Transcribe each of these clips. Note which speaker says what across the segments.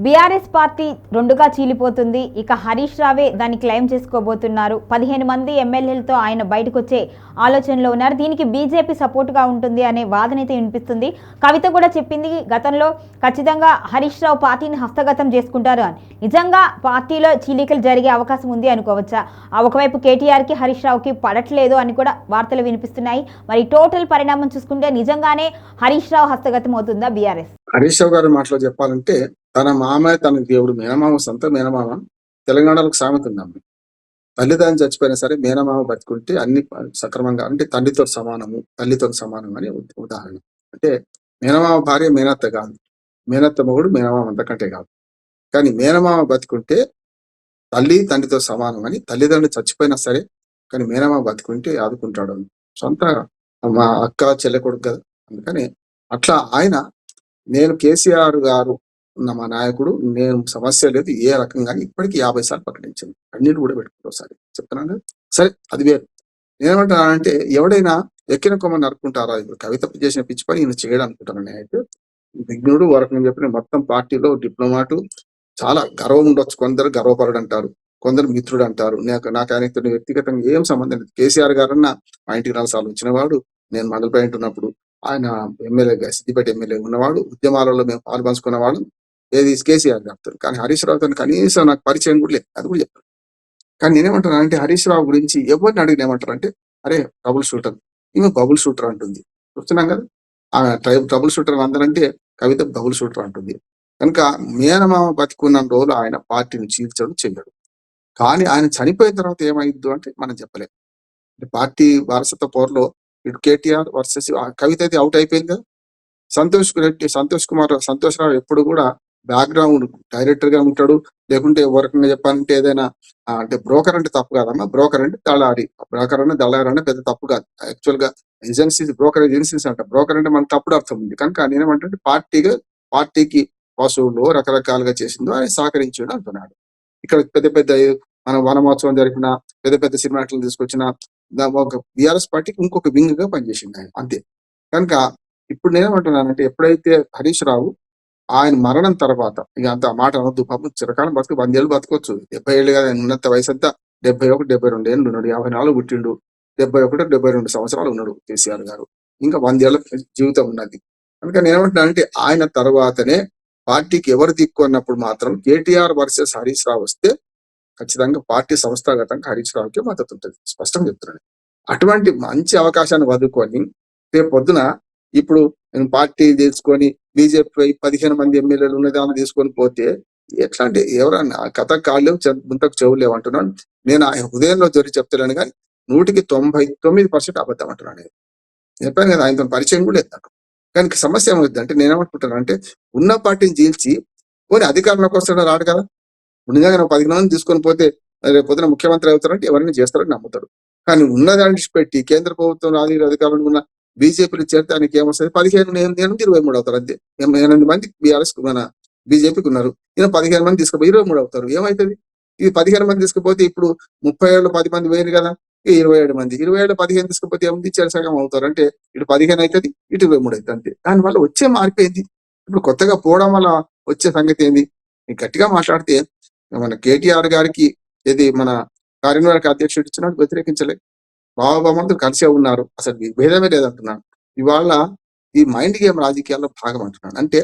Speaker 1: BRS party రెండుగా చీలిపోతుంది. ఇక హరీష్ రావే దాన్ని క్లెయిమ్ చేసుకోబోతున్నారు. 15 మంది ఎమ్మెల్యేలతో ఆయన బయటకు వచ్చే ఆలోచనలో ఉన్నారు. దీనికి బీజేపీ సపోర్టుగా ఉంటుంది అనే వాదన అయితే వినిపిస్తుంది. కవిత కూడా చెప్పింది గతంలో ఖచ్చితంగా హరీష్ రావు పార్టీని హస్తగతం చేసుకుంటారు అని. నిజంగా పార్టీలో చీలికలు జరిగే అవకాశం ఉంది అనుకోవచ్చా? ఒకవైపు కేటీఆర్కి హరీష్ రావుకి పడట్లేదు అని కూడా వార్తలు వినిపిస్తున్నాయి. మరి టోటల్ పరిణామం చూసుకుంటే నిజంగానే హరీష్ రావు హస్తగతం అవుతుందా బీఆర్ఎస్?
Speaker 2: హరీష్ రావు గారి మాటలో చెప్పాలంటే తన మామయ్య తన దేవుడు, మేనమామ సొంత మేనమామ. తెలంగాణలో సామెత ఉందమ్మ, తల్లిదండ్రులు చచ్చిపోయినా సరే మేనమామ బతుకుంటే అన్ని సక్రమంగా, అంటే తల్లితో సమానం అని ఉదాహరణ. అంటే మేనమామ భార్య మేనత్త కాదు, మేనత్త మొగుడు మేనమామ అంతకంటే కాదు. కానీ మేనమామ బతుకుంటే తల్లి తండ్రితో సమానం అని, తల్లిదండ్రులు చచ్చిపోయినా సరే కానీ మేనమామ బతుకుంటే ఆదుకుంటాడు. సొంత మా అక్క చెల్లె కొడుకు కదా. అందుకని అట్లా ఆయన, నేను కేసీఆర్ గారు ఉన్న మా నాయకుడు, నేను సమస్య లేదు ఏ రకంగా, ఇప్పటికీ 50 సార్లు ప్రకటించింది. అన్నిటి కూడా పెట్టుకుంటా ఒకసారి చెప్తున్నాను కదా. సరే, అది వేరు. నేనేమంటానంటే ఎవడైనా ఎక్కిన కొమ్మ నరుకుంటారా? ఇప్పుడు కవిత చేసిన పిచ్చి పని ఈయన చేయడం అనుకుంటాను. అయితే విఘ్నుడు వరకు చెప్పిన మొత్తం పార్టీలో డిప్లొమాటు, చాలా గర్వం ఉండొచ్చు. కొందరు గర్వపరుడు అంటారు, కొందరు మిత్రుడు అంటారు. నాకు ఆయనతో వ్యక్తిగతంగా ఏం సంబంధం లేదు. కేసీఆర్ గారన్నా మా ఇంటికి 4 సార్లు వచ్చినవాడు. నేను మండల ప్రెసిడెంట్ ఉన్నప్పుడు ఆయన ఎమ్మెల్యేగా, సిద్దిపేట ఎమ్మెల్యే ఉన్నవాడు. ఉద్యమాలలో మేము పాలు పంచుకున్నవాడు. ఏది కేసీఆర్ చెప్తారు. కానీ హరీష్ రావుతో కనీసం నాకు పరిచయం కూడా లేదు, అది కూడా చెప్తారు. కానీ నేనేమంటాను అంటే, హరీష్ రావు గురించి ఎవరిని అడిగిన ఏమంటారు అంటే, అరే ట్రబుల్ షూటర్, ఈమె బబుల్ షూటర్ అంటుంది. చూస్తున్నాం కదా, ఆమె ట్రబుల్ షూటర్ అందరంటే కవిత బబుల్ షూటర్ అంటుంది. కనుక మేనమామ బతికున్న రోజులు ఆయన పార్టీని చీల్చడు, చెయ్యడు. కానీ ఆయన చనిపోయిన తర్వాత ఏమైందో అంటే మనం చెప్పలేం. పార్టీ వారసత్వ పోరులో ఇటు కేటీఆర్ వర్సెస్ కవిత అయితే అవుట్ అయిపోయింది కదా. సంతోష్ రావు ఎప్పుడు కూడా బ్యాక్గ్రౌండ్ డైరెక్టర్ గా ఉంటాడు. లేకుంటే ఎవరికైనా చెప్పాలంటే ఏదైనా అంటే బ్రోకర్ అంటే తప్పు కాదమ్మా. బ్రోకర్ అంటే దళారి, దళారి అంటే పెద్ద తప్పు కాదు. యాక్చువల్ గా ఏజెన్సీస్, బ్రోకర్ ఏజెన్సీస్ అంట. బ్రోకర్ అంటే మనకు తప్పుడు అర్థం ఉంది. కనుక నేనేమంటే పార్టీకి పశువులు రకరకాలుగా చేసిందో ఆయన సహకరించాడు అంటున్నాడు. ఇక్కడ పెద్ద పెద్ద మన వనమహోత్సవం జరిపిన, పెద్ద పెద్ద సినిమాటలు తీసుకొచ్చిన ఒక బీఆర్ఎస్ పార్టీకి ఇంకొక వింగ్ గా పనిచేసింది ఆయన, అంతే. కనుక ఇప్పుడు నేనేమంటున్నానంటే, ఎప్పుడైతే హరీష్ రావు ఆయన మరణం తర్వాత, ఇక అంత మాట అనొద్దు, పాపం చిరకాలం బతుకు 100 ఏళ్ళు బతకొచ్చు. 70 ఏళ్ళు కదా ఉన్నంత వయసు అంతా. 71, 72 ఏళ్ళు ఉన్నాడు. 54 పుట్టిండు. 71, 72 సంవత్సరాలు ఉన్నాడు కేసీఆర్ గారు. ఇంకా 100 ఏళ్ళ జీవితం ఉన్నది. కనుక నేనేమంటున్నానంటే, ఆయన తర్వాతనే పార్టీకి ఎవరు దిక్కు అన్నప్పుడు మాత్రం కేటీఆర్ వర్సెస్ హరీష్ రావు వస్తే ఖచ్చితంగా పార్టీ సంస్థాగతంగా హరీష్ రావుకి మద్దతు ఉంటుంది, స్పష్టంగా చెప్తున్నాను. అటువంటి మంచి అవకాశాన్ని వదులుకొని రేపు పొద్దున ఇప్పుడు నేను పార్టీ తీసుకొని బీజేపీ 15 మంది ఎమ్మెల్యేలు ఉన్నదాన్ని తీసుకొని పోతే ఎట్లా అంటే, ఎవరన్నా కథ కాళ్ళు ముంతకు చెవులు లేవంటున్నాను నేను. ఆయన హృదయంలో జరి చెప్తున్నాను, కానీ 99% అబద్ధం అంటున్నాను. నేను చెప్పాను కదా, ఆయనతో పరిచయం కూడా లేదు నాకు. కానీ సమస్య ఏమవుతుంది అంటే, నేనేమంటున్నాను అంటే, ఉన్న పార్టీని చీల్చి పోనీ అధికారంలోకి వస్తాడో రాడు కదా. నిజంగా 15 మంది తీసుకొని పోతే రేపు పొద్దున ముఖ్యమంత్రి అవుతారంటే ఎవరైనా చేస్తారని నమ్ముతారు. కానీ ఉన్నదాన్ని పెట్టి కేంద్ర ప్రభుత్వం అధికారంలో ఉన్న బీజేపీని చేరితే ఆయనకి ఏమొస్తుంది? 15 23 అవుతారు అంతే. 8 మంది బీఆర్ఎస్ మన బీజేపీకి ఉన్నారు. ఈయన 15 మంది తీసుకుపోయి 23 అవుతారు. ఏమవుతుంది? ఇది 15 మంది తీసుకుపోతే ఇప్పుడు 30 ఏళ్ళు 10 మంది పోయింది కదా, 27 మంది. 27 15 తీసుకుపోతే ఏముంది? సగం అవుతారు. అంటే ఇటు 15 అవుతుంది, ఇటు 23 అవుతుంది అంతే. దానివల్ల వచ్చే మారిపోయింది. ఇప్పుడు కొత్తగా పోవడం వల్ల వచ్చే సంగతి ఏంది? గట్టిగా మాట్లాడితే మన కేటీఆర్ గారికి ఇది మన కార్యనిర్వాహక అధ్యక్షుడు ఇచ్చినట్టు వ్యతిరేకించలే. బాబామందరూ కలిసే ఉన్నారు, అసలు భేదమే లేదంటున్నాను. ఇవాళ ఈ మైండ్ గేమ్ రాజకీయాల్లో భాగం అంటున్నాను. అంటే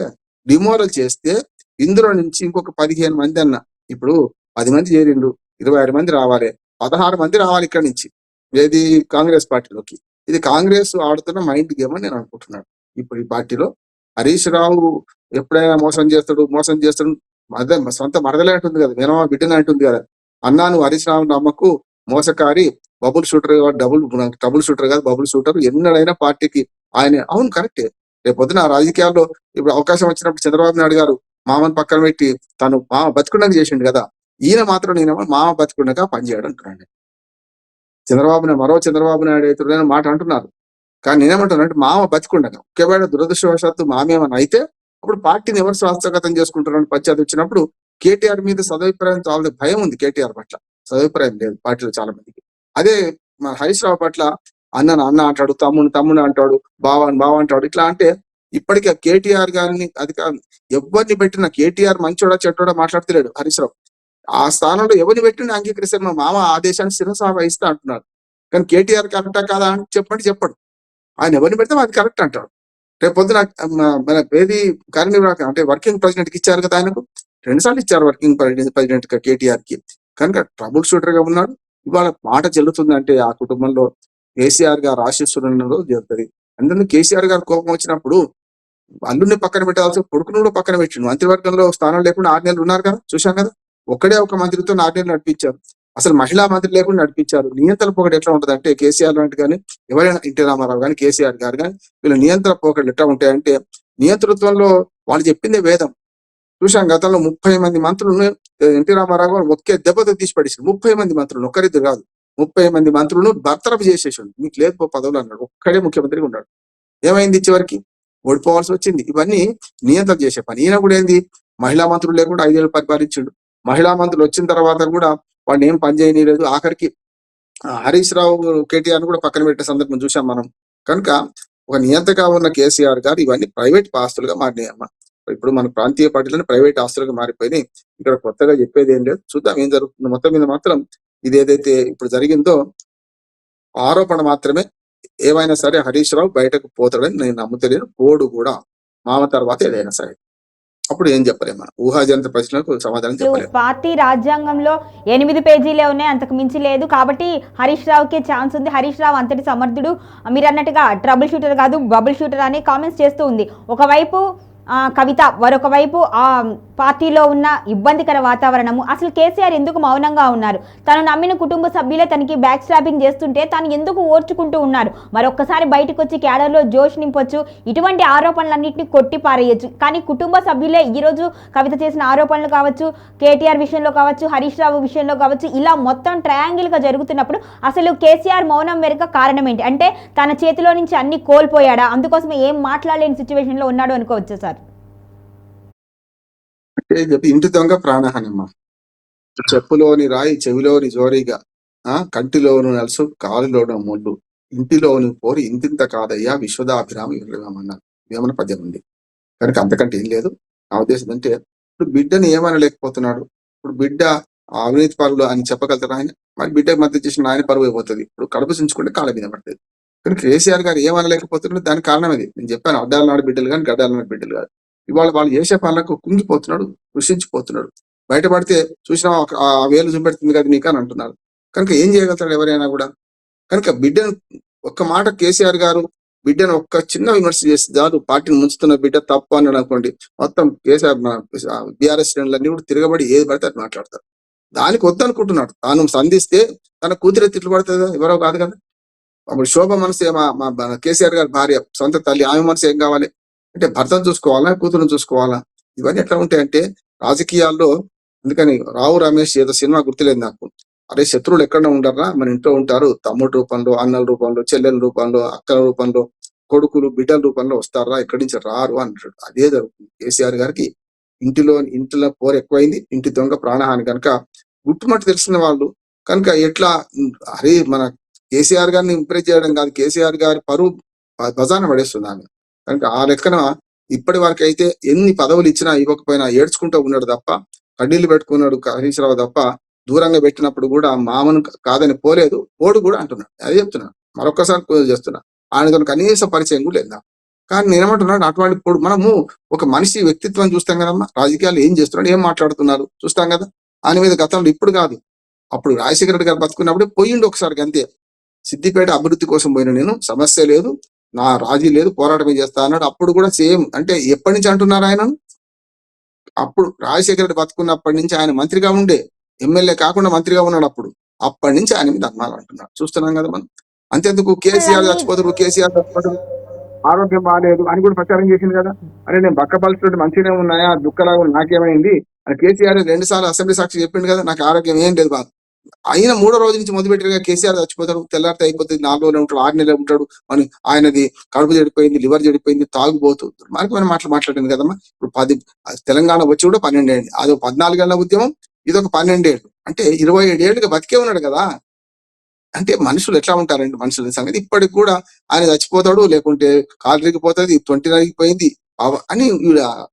Speaker 2: డిమోరల్ చేస్తే ఇందులో నుంచి ఇంకొక 15 మంది అన్న, ఇప్పుడు 10 మంది చేరిండు, 26 మంది రావాలి, 16 మంది రావాలి ఇక్కడి నుంచి, ఏది కాంగ్రెస్ పార్టీలోకి. ఇది కాంగ్రెస్ ఆడుతున్న మైండ్ గేమ్ అని నేను అనుకుంటున్నాను. ఇప్పుడు ఈ పార్టీలో హరీష్ రావు ఎప్పుడైనా మోసం చేస్తాడు. సొంత మరదలే అంటుంది కదా, మేనమా బిడ్డనే అంటుంది కదా, అన్నా నువ్వు హరీష్ రావు నమ్మకు, మోసకారి, బబుల్ షూటర్ ట్రబుల్ షూటర్ కాదు, బబుల్ షూటర్. ఎన్నడైనా పార్టీకి ఆయన, అవును కరెక్టే. రేపు పొద్దున రాజకీయాల్లో ఇప్పుడు అవకాశం వచ్చినప్పుడు చంద్రబాబు నాయుడు గారు మామని పక్కన పెట్టి తను మామ బతుకుండగా చేసిండు కదా. ఈయన మాత్రం నేనేమో మామ బతుకుండగా పనిచేయడం అంటున్నాను. మరో చంద్రబాబు నాయుడు అయితే మాట అంటున్నారు. కానీ నేనేమంటున్నా అంటే, మామ బతికుండగా ఒకవేళ దురదృష్టవశాత్తు మామేమని అయితే అప్పుడు పార్టీని ఎవరు హస్తగతం చేసుకుంటారని పంచాయతీ వచ్చినప్పుడు కేటీఆర్ మీద సదభిప్రాయం, చాలా భయం ఉంది కేటీఆర్ పట్ల. సదభిప్రాయం లేదు పార్టీలో చాలా మందికి. అదే మన హరీష్ రావు పట్ల అన్న అంటాడు, తమ్ముడు అంటాడు, బావ అంటాడు. ఇట్లా అంటే ఇప్పటికే కేటీఆర్ గారిని అధికారులు ఎవరిని పెట్టినా కేటీఆర్ మంచోడా చెడ్డోడా మాట్లాడతలేడు హరీష్ రావు. ఆ స్థానంలో ఎవరిని పెట్టినా అంగీకరిస్తారు. మా మామ ఆదేశాన్ని శిరసా వహిస్తా అంటున్నారు. కానీ కేటీఆర్ కరెక్టా కాదా అని చెప్పడు. ఆయన ఎవరిని పెడితే అది కరెక్ట్ అంటాడు. రేపు పొద్దున మన ఏది కార్యనిర్వాహక అంటే వర్కింగ్ ప్రెసిడెంట్ కి ఇచ్చారు కదా, ఆయనకు 2 సార్లు ఇచ్చారు వర్కింగ్ ప్రెసిడెంట్ కేటీఆర్ కి. కనుక ట్రబుల్ షూటర్ గా ఉన్నాడు. ఇవాళ మాట చెల్లుతుంది అంటే ఆ కుటుంబంలో కేసీఆర్ గారు ఆశీస్సులు జరుగుతుంది. అందులో కేసీఆర్ గారు కోపం వచ్చినప్పుడు అల్లుడిని పక్కన పెట్టాల్సి కొడుకును కూడా పక్కన పెట్టిండు. మంత్రివర్గంలో స్థానం లేకుండా 6 నెలలు ఉన్నారు కదా, చూశాం కదా. ఒక్కడే ఒక మంత్రితో 4 నెలలు నడిపించారు. అసలు మహిళా మంత్రి లేకుండా నడిపించారు. నియంత్రణ పోకడ ఎట్లా ఉంటుంది అంటే కేసీఆర్ లాంటి కానీ ఎవరైనా ఎన్టీ రామారావు కానీ కేసీఆర్ గారు కానీ వీళ్ళ నియంత్రణ పోకడలు ఎట్లా ఉంటాయంటే నియంతృత్వంలో వాళ్ళు చెప్పిందే వేదం. చూశాం గతంలో 30 మంది మంత్రులను ఎన్టీ రామారావు గారు ఒకే దెబ్బతో తీసి పడేసారు. 30 మంది మంత్రులు, ఒక్కరిద్దరు కాదు, 30 మంది మంత్రులను బర్తరఫ్ చేసేసాడు. మీకు లేదు పదవులు అన్నాడు. ఒక్కడే ముఖ్యమంత్రిగా ఉన్నాడు. ఏమైంది? చివరికి ఓడిపోవాల్సి వచ్చింది. ఇవన్నీ నియంత్రణ చేసే పని. ఈయన కూడా ఏంది, మహిళా మంత్రులు లేకుండా 5 ఏళ్ళు పరిపాలించాడు. మహిళా మంత్రులు వచ్చిన తర్వాత కూడా వాడిని ఏం పని చేయనీయలేదు. ఆఖరికి హరీష్ రావు కేటీఆర్ కూడా పక్కన పెట్టే సందర్భం చూసాం మనం. కనుక ఒక నియంతగా ఉన్న కేసీఆర్ గారు ఇవన్నీ ప్రైవేట్ ఆస్తులుగా మారినాయమ్మా. ఇప్పుడు మన ప్రాంతీయ పార్టీలను ప్రైవేట్ ఆస్తులుగా మారిపోయినాయి. ఇక్కడ కొత్తగా చెప్పేది ఏం లేదు. చూద్దాం ఏం జరుగుతుంది. మొత్తం మీద మాత్రం ఇది ఏదైతే ఇప్పుడు జరిగిందో ఆరోపణ మాత్రమే. ఏమైనా సరే హరీష్ రావు బయటకు పోతాడని నేను నమ్ముతలేను. పోడు కూడా మామ తర్వాత ఏదైనా సరే. అప్పుడు ఏం చెప్పలేము, ఊహాజనిత ప్రశ్నలకు సమాధానం చెప్పలేము.
Speaker 1: పార్టీ రాజ్యాంగంలో 8 పేజీలే ఉన్నాయి, అంతకు మించి లేదు. కాబట్టి హరీష్ రావుకే ఛాన్స్ ఉంది. హరీష్ రావు అంతటి సమర్థుడు. మీరు అన్నట్టుగా ట్రబుల్ షూటర్ కాదు, బబుల్ షూటర్ అని కామెంట్స్ చేస్తూ ఉంది. ఒకవైపు కవిత, మరొక వైపు ఆ పార్టీలో ఉన్న ఇబ్బందికర వాతావరణము. అసలు కేసీఆర్ ఎందుకు మౌనంగా ఉన్నారు? తను నమ్మిన కుటుంబ సభ్యులే తనకి బ్యాక్ స్టాపింగ్ చేస్తుంటే తను ఎందుకు ఓర్చుకుంటూ ఉన్నారు? మరొక్కసారి బయటకు వచ్చి క్యాడర్లో జోష్ నింపొచ్చు, ఇటువంటి ఆరోపణలన్నింటినీ కొట్టి పారేయచ్చు. కానీ కుటుంబ సభ్యులే ఈరోజు కవిత చేసిన ఆరోపణలు కావచ్చు, కేటీఆర్ విషయంలో కావచ్చు, హరీష్ రావు విషయంలో కావచ్చు, ఇలా మొత్తం ట్రయాంగిల్గా జరుగుతున్నప్పుడు అసలు కేసీఆర్ మౌనం వెనుక కారణం ఏంటి? అంటే తన చేతిలో నుంచి అన్ని కోల్పోయాడా? అందుకోసమే ఏం మాట్లాడలేని సిచ్యువేషన్లో ఉన్నాడు అనుకోవచ్చు సార్.
Speaker 2: అంటే చెప్పి ఇంటి దొంగ ప్రాణహానమ్మ. చెప్పులోని రాయి చెవిలోని జోరీగా, కంటిలోను నలుసు కాలులోను ముళ్ళు, ఇంటిలోని పోరి ఇంతింత కాదయ్యా విశ్వదాభిరామ విరమన్నారు. వేమన పద్యం ఉంది. కనుక అంతకంటే ఏం లేదు. నా ఉద్దేశం అంటే ఇప్పుడు బిడ్డని ఏమనలేకపోతున్నాడు. ఇప్పుడు బిడ్డ అవినీతి పరులు అని చెప్పగలుగుతారు ఆయన. మరి బిడ్డకు మద్దతు చేసిన ఆయన పరువు అయిపోతుంది. ఇప్పుడు కడుపు చించుకుంటే కాళ్ళ మీద పడుతుంది. కానీ కేసీఆర్ గారు ఏమనలేకపోతున్నాడు, దానికి కారణం అది. నేను చెప్పాను, అడ్డాల నాడు బిడ్డలు కానీ గడ్డాల నాడు బిడ్డలు కాదు. ఇవాళ వాళ్ళు చేసే పనులకు కుంగిపోతున్నాడు, కృషించిపోతున్నాడు. బయటపడితే చూసినా ఆ వేలు చూపెడుతుంది కదా నీకు అని అంటున్నారు. కనుక ఏం చేయగలుగుతాడు ఎవరైనా కూడా. కనుక బిడ్డను ఒక్క మాట కేసీఆర్ గారు బిడ్డను ఒక్క చిన్న విమర్శ చేసి చాలు, పార్టీని ముంచుతున్న బిడ్డ తప్పు అన్నాడు అనుకోండి, మొత్తం కేసీఆర్ బీఆర్ఎస్ శ్రేణులన్నీ కూడా తిరగబడి ఏది పడితే అది మాట్లాడతారు. దానికి వద్దనుకుంటున్నాడు. తాను సంధిస్తే తన కూతురే తిట్లు పడుతుంది, ఎవరో కాదు కదా. అప్పుడు శోభ మనసు మా కేసీఆర్ గారి భార్య, సొంత తల్లి, ఆమె మనసు ఏం కావాలి అంటే భర్తను చూసుకోవాలా, కూతురును చూసుకోవాలా. ఇవన్నీ ఎట్లా ఉంటాయంటే రాజకీయాల్లో. అందుకని రావు రమేష్ ఏదో సినిమా గుర్తులేదు నాకు, అరే శత్రువులు ఎక్కడ ఉండరా, మన ఇంట్లో ఉంటారు, తమ్ముడు రూపంలో, అన్నల రూపంలో, చెల్లెల రూపంలో, అక్కల రూపంలో, కొడుకులు బిడ్డల రూపంలో వస్తారా, ఎక్కడి నుంచి రారు అంటాడు. అదే జరుగుతుంది కేసీఆర్ గారికి. ఇంటిలో పోరు ఎక్కువైంది, ఇంటి దొంగ ప్రాణహాని. కనుక గుట్టుమట్టు తెలిసిన వాళ్ళు కనుక ఎట్లా అరే మన కేసీఆర్ గారిని ఇంప్రెస్ చేయడం కాదు, కేసీఆర్ గారి పరువు బజాన పడేస్తుంది ఆమె. కనుక ఆ లెక్కన ఇప్పటి వరకు అయితే ఎన్ని పదవులు ఇచ్చినా ఇవ్వకపోయినా ఏడ్చుకుంటూ ఉన్నాడు తప్ప, కన్నీళ్లు పెట్టుకున్నాడు హరీష్ రావు తప్ప. దూరంగా పెట్టినప్పుడు కూడా మామను కాదని పోలేదు, పోడు కూడా అంటున్నాడు. అదే చెప్తున్నా, మరొక్కసారి చేస్తున్నా, ఆయనతో కనీస పరిచయం కూడా లేదు. కానీ నేనేమంటున్నాడు, అటువంటి పోడు. మనము ఒక మనిషి వ్యక్తిత్వం చూస్తాం కదమ్మా, రాజకీయాలు ఏం చేస్తున్నాడు, ఏం మాట్లాడుతున్నారు చూస్తాం కదా. ఆయన మీద గతంలో ఇప్పుడు కాదు, అప్పుడు రాజశేఖర రెడ్డి గారు బతుకున్నప్పుడే పోయిండు ఒకసారి అంతే. సిద్దిపేట అభివృద్ధి కోసం పోయిన నేను, సమస్య లేదు, నా రాజీ లేదు, పోరాటమే చేస్తా అన్నాడు. అప్పుడు కూడా సేమ్. అంటే ఎప్పటి నుంచి అంటున్నారు ఆయన? అప్పుడు రాజశేఖర రెడ్డి బతుకున్నప్పటి నుంచి ఆయన మంత్రిగా ఉండే, ఎమ్మెల్యే కాకుండా మంత్రిగా ఉన్నాడు అప్పుడు. అప్పటి నుంచి ఆయన మీద అన్నాలు అంటున్నాడు, చూస్తున్నాం కదా మనం. అంతేందుకు కేసీఆర్ చచ్చిపోతాడు, కేసీఆర్ చచ్చిపోతాడు, ఆరోగ్యం బాగాలేదు అని కూడా ప్రచారం చేసింది కదా. అరే నేను బక్క పరిస్థితులు మంచిగానే ఉన్నాయా, దుఃఖలాగా నాకేమైంది అని కేసీఆర్ 2 సార్లు అసెంబ్లీ సాక్షి చెప్పిండు కదా, నాకు ఆరోగ్యం ఏం లేదు బాగా. అయినా 3వ రోజు నుంచి మొదలుపెట్టిగా కేసీఆర్ చచ్చిపోతాడు, తెల్లారితే అయిపోతుంది, 4 రోజులు ఉంటాడు, 6 నెలలు ఉంటాడు అని. ఆయనది కడుపు చెడిపోయింది, లివర్ చెడిపోయింది, తాగుబోతుంది, దుర్మార్గమైన మాటలు మాట్లాడింది కదమ్మా. ఇప్పుడు తెలంగాణ వచ్చి కూడా 12 ఏళ్ళు, అదొక 14 ఏళ్ల ఉద్యమం, ఇదొక 12 ఏళ్ళు, అంటే 27 ఏళ్ళుగా బతికే ఉన్నాడు కదా. అంటే మనుషులు ఎట్లా ఉంటారండి, మనుషుల సంగతి ఇప్పటికి కూడా ఆయన చచ్చిపోతాడు, లేకుంటే కాలు రిగిపోతుంది, 20 నరిగిపోయింది అని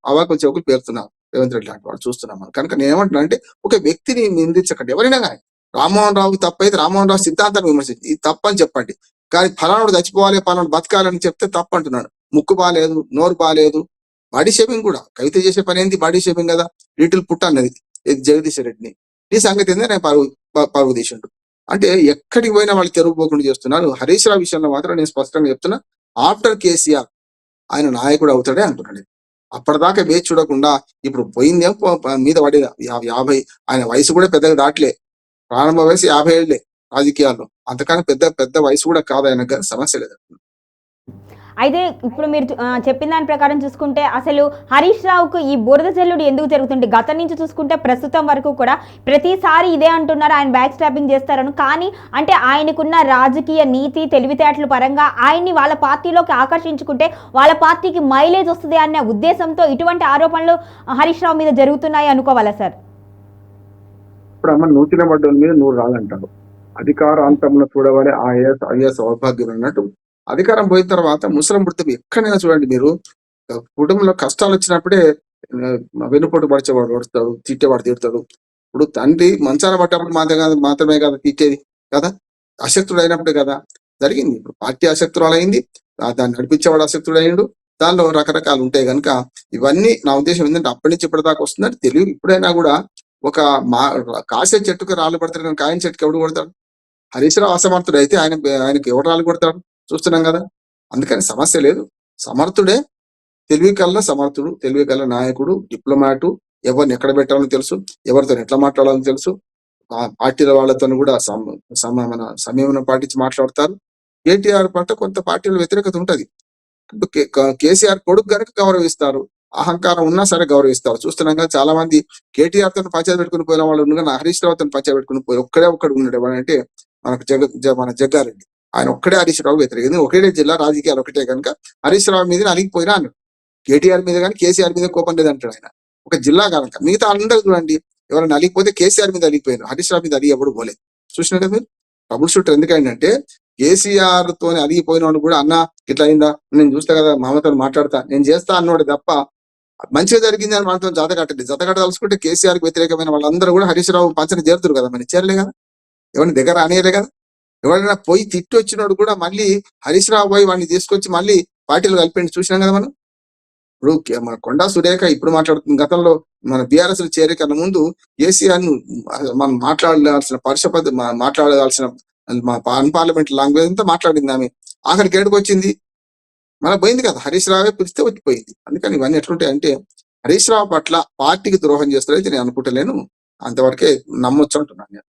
Speaker 2: అవాకులు చెవుకులు పేరుతున్నారు రేవంత్ రెడ్డి లాంటి వాడు చూస్తున్నాం మనం. కనుక నేను ఏమంటున్నా అంటే ఒక వ్యక్తిని నిందించకండి, ఎవరైనా కానీ. రామ్మోహన్ రావు తప్పైతే రామ్మోహన్ రావు సిద్ధాంతాన్ని విమర్శించి ఇది తప్పని చెప్పండి, కానీ ఫలానాడు చచ్చిపోవాలి ఫలానాడు బతకాలని చెప్తే తప్పు అంటున్నాడు. ముక్కు బాగాలేదు, నోరు బాగాలేదు, బాడీ షేపింగ్ కూడా కవిత చేసే పని ఏంటి, బాడీ షేపింగ్ కదా. లిటిల్ పుట్ట అన్నది జగదీశ్వర్ రెడ్డిని, నీ సంగతి ఏందో నేను పరువు తీసిండు అంటే ఎక్కడికి పోయినా వాళ్ళు తెరువుపోకుండా చేస్తున్నారు. హరీష్ రావు విషయంలో మాత్రం నేను స్పష్టంగా చెప్తున్నా, ఆఫ్టర్ కేసీఆర్ ఆయన నాయకుడు అవుతాడే అంటున్నాడు. అప్పటిదాకా వేచి చూడకుండా ఇప్పుడు పోయిందేమో మీద పడేదా 50, ఆయన వయసు కూడా పెద్దగా దాటలే, ప్రారంభ వయసు 50 ఏళ్లే రాజకీయాల్లో, అంతకన్నా పెద్ద పెద్ద వయసు కూడా కాదు, ఆయనకు సమస్య లేదు.
Speaker 1: అయితే ఇప్పుడు మీరు చెప్పిన దాని ప్రకారం చూసుకుంటే అసలు హరీష్ రావుకు ఈ బురద జల్లుడు ఎందుకు జరుగుతుంది? గతం నుంచి చూసుకుంటే ప్రస్తుతం వరకు కూడా ప్రతిసారి ఇదే అంటున్నారు, ఆయన బ్యాక్ స్టాపింగ్ చేస్తారని. కానీ అంటే ఆయనకున్న రాజకీయ నీతి తెలివితేటల పరంగా ఆయన్ని వాళ్ళ పార్టీలోకి ఆకర్షించుకుంటే వాళ్ళ పార్టీకి మైలేజ్ వస్తుంది అనే ఉద్దేశంతో ఇటువంటి ఆరోపణలు హరీష్ రావు మీద జరుగుతున్నాయి అనుకోవాలా సార్?
Speaker 2: ఇప్పుడు అమ్మ నూతిన పడ్డోని మీద 100 రాళ్ళంటారు, అధికారాంతంలో చూడవాలి ఐఎస్ సౌభాగ్యం అన్నట్టు. అధికారం పోయిన తర్వాత ముసలం పుడితే ఎక్కడైనా చూడండి మీరు, కుటుంబంలో కష్టాలు వచ్చినప్పుడే వెన్నుపోటు పడిచేవాడు పడతాడు, తిట్టేవాడు తిడతాడు. ఇప్పుడు తండ్రి మంచాల పట్టేప్పుడు మాత్రమే కదా తిట్టేది కదా, అశక్తుడు అయినప్పుడే కదా జరిగింది. ఇప్పుడు పార్టీ అశక్తురాలైంది, దాన్ని నడిపించేవాడు అశక్తుడు అయ్యిండు, దానిలో రకరకాలు ఉంటాయి. కనుక ఇవన్నీ నా ఉద్దేశం ఏంటంటే అప్పటి నుంచి ఇప్పటిదాకా వస్తుందంటే తెలివి. ఇప్పుడైనా కూడా ఒక కాసే చెట్టుకు రాళ్ళు పడతాడు కానీ కాయని చెట్టుకు ఎవడు కొడతాడు? హరీష్ రావు అసమర్థుడు అయితే ఆయనకి ఎవరు రాళ్ళు కొడతాడు చూస్తున్నాం కదా. అందుకని సమస్య లేదు, సమర్థుడే, తెలివి కల్లా సమర్థుడు, తెలివి కల్లా నాయకుడు, డిప్లొమాటు, ఎవరిని ఎక్కడ పెట్టాలని తెలుసు, ఎవరితో ఎట్లా మాట్లాడాలని తెలుసు. ఆ పార్టీల వాళ్ళతో కూడా మన సమయం పాటించి మాట్లాడతారు. కేటీఆర్ పట్ల కొంత పార్టీల వ్యతిరేకత ఉంటది, కేసీఆర్ కొడుకు గనుక గౌరవిస్తారు, అహంకారం ఉన్నా సరే గౌరవిస్తారు. చూస్తున్నాం కదా చాలా మంది కేటీఆర్ తో పంచాయతీ పెట్టుకుని పోయిన వాళ్ళు ఉండగా హరీష్ రావు తో పంచాయతీ పెట్టుకుని పోయి ఒక్కడు ఉన్నాడు. ఎవరంటే మనకు మన జగ్గారెడ్డి, ఆయన ఒక్కడే హరీష్ రావు వ్యతిరేక, ఒకటే జిల్లా, రాజకీయాలు ఒకటే కనుక హరీష్ రావు మీద అలిగిపోయినా అన్నాడు. కేటీఆర్ మీద కానీ కేసీఆర్ మీద కోపం లేదంటాడు ఆయన, ఒక జిల్లా కనుక. మిగతా అందరూ చూడండి, ఎవరైనా అలిగిపోతే కేసీఆర్ మీద అలిగిపోయారు, హరీష్ రావు మీద అలిగి ఎప్పుడు పోలేదు. చూసినా కదా మీరు. ట్రబుల్ షూటర్ ఎందుకంటే కేసీఆర్ తోని అలిగిపోయిన వాడు కూడా అన్న ఇట్లా అయిందా, నేను చూస్తా కదా మామతో మాట్లాడతా, నేను చేస్తా అన్నవాడు తప్ప మంచిగా జరిగింది అని మనతో జతకట్ట తలుసుకుంటే కేసీఆర్ కి వ్యతిరేకమైన వాళ్ళందరూ కూడా హరీష్ రావు పంచన చేరుతారు కదా, మరి చేరలే కదా, ఎవరిని దగ్గర అనేయలే కదా. ఎవరైనా పోయి తిట్టి వచ్చినోడు కూడా మళ్ళీ హరీష్ రావు పోయి వాడిని తీసుకొచ్చి మళ్ళీ పార్టీలు కలిపి చూసినాం కదా మనం. ఇప్పుడు మన కొండా సురేఖ ఇప్పుడు మాట్లాడుతుంది, గతంలో మన బీఆర్ఎస్ లో చేరే కన్నా ముందు కేసీఆర్ ను మనం మాట్లాడాల్సిన మాట్లాడాల్సిన అన్పార్లమెంట్ లాంగ్వేజ్ అంతా మాట్లాడింది ఆమె, ఆఖరికి ఏడుకు వచ్చింది మన పోయింది కదా, హరీష్ రావే పిలిస్తే వచ్చిపోయింది. అందుకని ఇవన్నీ ఎట్లుంటాయి అంటే హరీష్ రావు పట్ల పార్టీకి ద్రోహం చేస్తారైతే నేను అనుకుంటలేను, అంతవరకే నమ్మొచ్చు అంటున్నాను నేను.